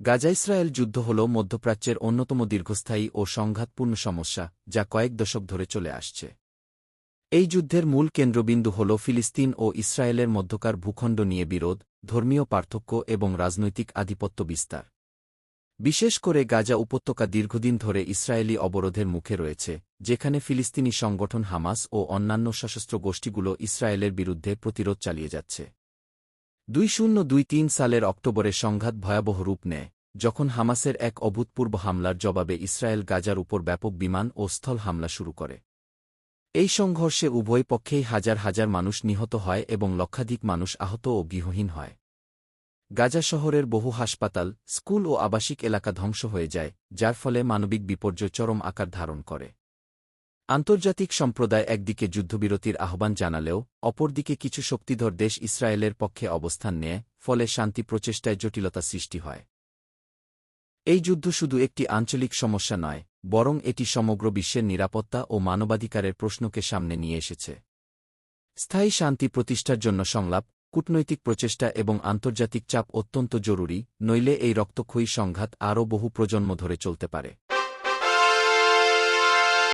গাজা-ইসরায়েল যুদ্ধ হল মধ্যপ্রাচ্যের অন্যতম দীর্ঘস্থায়ী ও সংঘাতপূর্ণ সমস্যা যা কয়েক দশক ধরে চলে আসছে। এই যুদ্ধের মূল কেন্দ্রবিন্দু হল ফিলিস্তিন ও ইসরায়েলের মধ্যকার ভূখণ্ড নিয়ে বিরোধ, ধর্মীয় পার্থক্য এবং রাজনৈতিক আধিপত্য বিস্তার। বিশেষ করে গাজা উপত্যকা দীর্ঘদিন ধরে ইসরায়েলি অবরোধের মুখে রয়েছে, যেখানে ফিলিস্তিনি সংগঠন হামাস ও অন্যান্য সশস্ত্র গোষ্ঠীগুলো ইসরায়েলের বিরুদ্ধে প্রতিরোধ চালিয়ে যাচ্ছে। 2023 সালের অক্টোবরে সংঘাত ভয়াবহ রূপ নেয়, যখন হামাসের এক অভূতপূর্ব হামলার জবাবে ইসরায়েল গাজার উপর ব্যাপক বিমান ও স্থল হামলা শুরু করে। এই সংঘর্ষে উভয় পক্ষেই হাজার হাজার মানুষ নিহত হয় এবং লক্ষাধিক মানুষ আহত ও গৃহহীন হয়। গাজা শহরের বহু হাসপাতাল, স্কুল ও আবাসিক এলাকা ধ্বংস হয়ে যায়, যার ফলে মানবিক বিপর্যয় চরম আকার ধারণ করে। আন্তর্জাতিক সম্প্রদায় একদিকে যুদ্ধবিরতির আহ্বান জানালেও অপরদিকে কিছু শক্তিধর দেশ ইসরায়েলের পক্ষে অবস্থান নেয়, ফলে শান্তি প্রচেষ্টায় জটিলতা সৃষ্টি হয়। এই যুদ্ধ শুধু একটি আঞ্চলিক সমস্যা নয়, বরং এটি সমগ্র বিশ্বের নিরাপত্তা ও মানবাধিকারের প্রশ্নকে সামনে নিয়ে এসেছে। স্থায়ী শান্তি প্রতিষ্ঠার জন্য সংলাপ, কূটনৈতিক প্রচেষ্টা এবং আন্তর্জাতিক চাপ অত্যন্ত জরুরি, নইলে এই রক্তক্ষয়ী সংঘাত আরও বহু প্রজন্ম ধরে চলতে পারে।